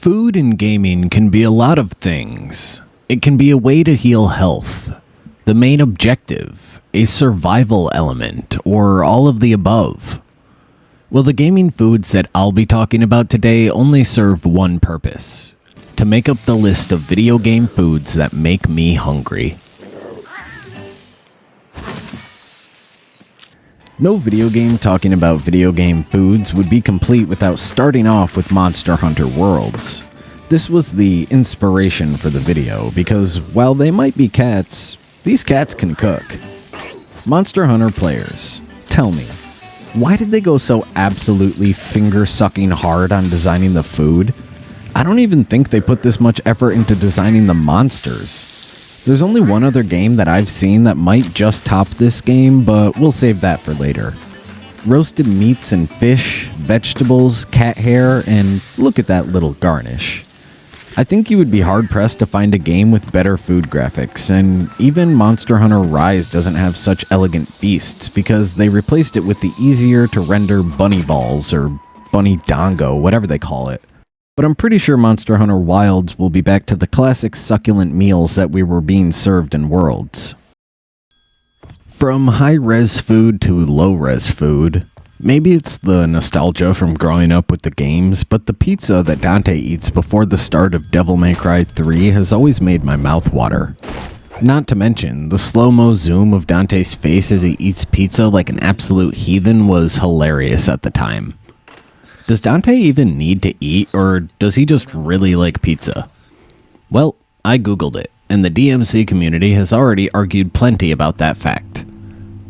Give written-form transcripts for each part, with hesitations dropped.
Food in gaming can be a lot of things. It can be a way to heal health, the main objective, a survival element, or all of the above. Well, the gaming foods that I'll be talking about today only serve one purpose: to make up the list of video game foods that make me hungry. No video game talking about video game foods would be complete without starting off with Monster Hunter Worlds. This was the inspiration for the video because while they might be cats, these cats can cook. Monster Hunter players, tell me, why did they go so absolutely finger-sucking hard on designing the food? I don't even think they put this much effort into designing the monsters. There's only one other game that I've seen that might just top this game, but we'll save that for later. Roasted meats and fish, vegetables, cat hair, and look at that little garnish. I think you would be hard-pressed to find a game with better food graphics, and even Monster Hunter Rise doesn't have such elegant feasts because they replaced it with the easier-to-render bunny balls or bunny dongo, whatever they call it. But I'm pretty sure Monster Hunter Wilds will be back to the classic succulent meals that we were being served in Worlds. From high-res food to low-res food, maybe it's the nostalgia from growing up with the games, but the pizza that Dante eats before the start of Devil May Cry 3 has always made my mouth water. Not to mention, the slow-mo zoom of Dante's face as he eats pizza like an absolute heathen was hilarious at the time. Does Dante even need to eat, or does he just really like pizza? Well, I googled it, and the DMC community has already argued plenty about that fact.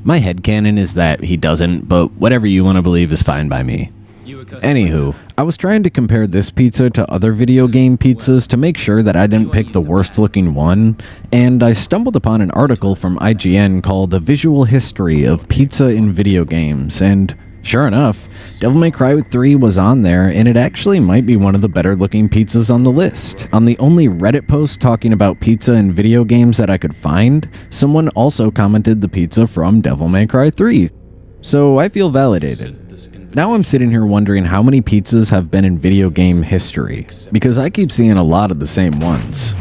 My headcanon is that he doesn't, but whatever you want to believe is fine by me. Anywho, I was trying to compare this pizza to other video game pizzas to make sure that I didn't pick the worst looking one, and I stumbled upon an article from IGN called A Visual History of Pizza in Video Games, and sure enough, Devil May Cry 3 was on there, and it actually might be one of the better looking pizzas on the list. On the only Reddit post talking about pizza in video games that I could find, someone also commented the pizza from Devil May Cry 3. So I feel validated. Now I'm sitting here wondering how many pizzas have been in video game history, because I keep seeing a lot of the same ones.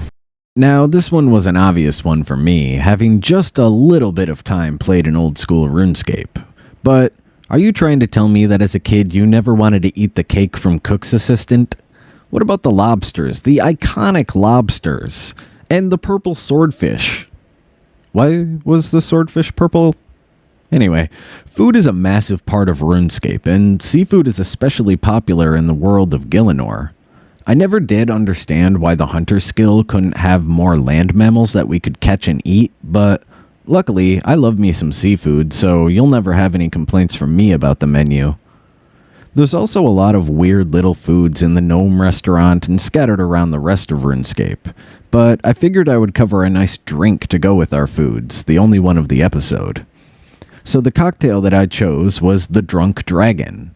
Now, this one was an obvious one for me, having just a little bit of time played in old school RuneScape. But are you trying to tell me that as a kid you never wanted to eat the cake from Cook's Assistant? What about the lobsters, the iconic lobsters, and the purple swordfish? Why was the swordfish purple? Anyway, food is a massive part of RuneScape, and seafood is especially popular in the world of Gielinor. I never did understand why the hunter skill couldn't have more land mammals that we could catch and eat, but luckily, I love me some seafood, so you'll never have any complaints from me about the menu. There's also a lot of weird little foods in the Gnome restaurant and scattered around the rest of RuneScape, but I figured I would cover a nice drink to go with our foods, the only one of the episode. So the cocktail that I chose was the Drunk Dragon.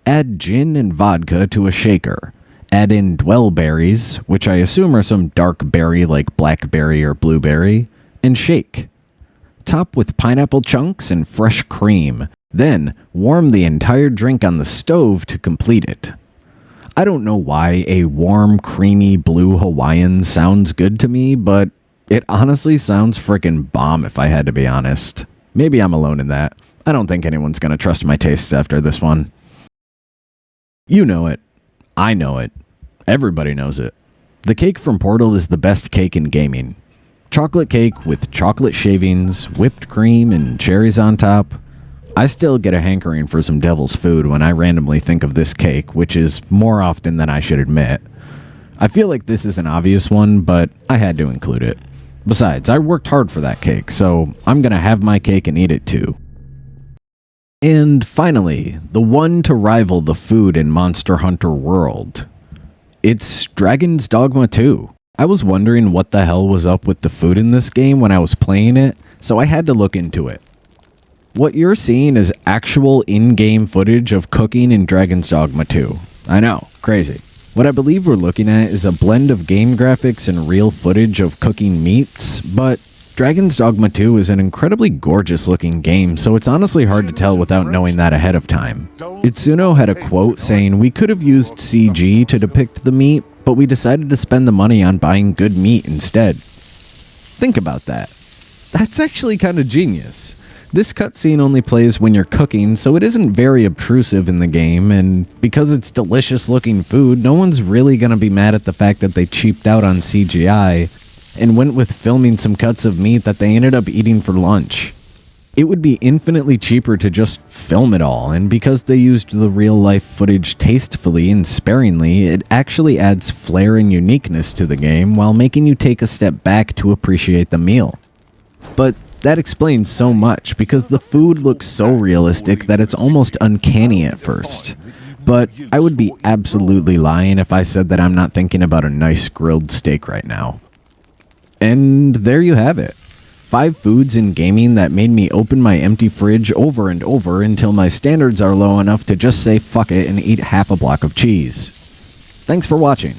Add gin and vodka to a shaker. Add in dwell berries, which I assume are some dark berry like blackberry or blueberry, and shake. Top with pineapple chunks and fresh cream. Then, warm the entire drink on the stove to complete it. I don't know why a warm, creamy blue Hawaiian sounds good to me, but it honestly sounds frickin' bomb if I had to be honest. Maybe I'm alone in that. I don't think anyone's gonna trust my tastes after this one. You know it. I know it. Everybody knows it. The cake from Portal is the best cake in gaming. Chocolate cake with chocolate shavings, whipped cream, and cherries on top. I still get a hankering for some devil's food when I randomly think of this cake, which is more often than I should admit. I feel like this is an obvious one, but I had to include it. Besides, I worked hard for that cake, so I'm gonna have my cake and eat it too. And finally, the one to rival the food in Monster Hunter World. It's Dragon's Dogma 2. I was wondering what the hell was up with the food in this game when I was playing it, so I had to look into it. What you're seeing is actual in-game footage of cooking in Dragon's Dogma 2. I know, crazy. What I believe we're looking at is a blend of game graphics and real footage of cooking meats, but Dragon's Dogma 2 is an incredibly gorgeous looking game, so it's honestly hard to tell without knowing that ahead of time. Itsuno had a quote saying, "We could have used CG to depict the meat, but we decided to spend the money on buying good meat instead." Think about that. That's actually kind of genius. This cutscene only plays when you're cooking, so it isn't very obtrusive in the game, and because it's delicious looking food, no one's really gonna be mad at the fact that they cheaped out on CGI and went with filming some cuts of meat that they ended up eating for lunch. It would be infinitely cheaper to just film it all, and because they used the real-life footage tastefully and sparingly, it actually adds flair and uniqueness to the game while making you take a step back to appreciate the meal. But that explains so much, because the food looks so realistic that it's almost uncanny at first. But I would be absolutely lying if I said that I'm not thinking about a nice grilled steak right now. And there you have it. 5 foods in gaming that made me open my empty fridge over and over until my standards are low enough to just say fuck it and eat half a block of cheese. Thanks for watching.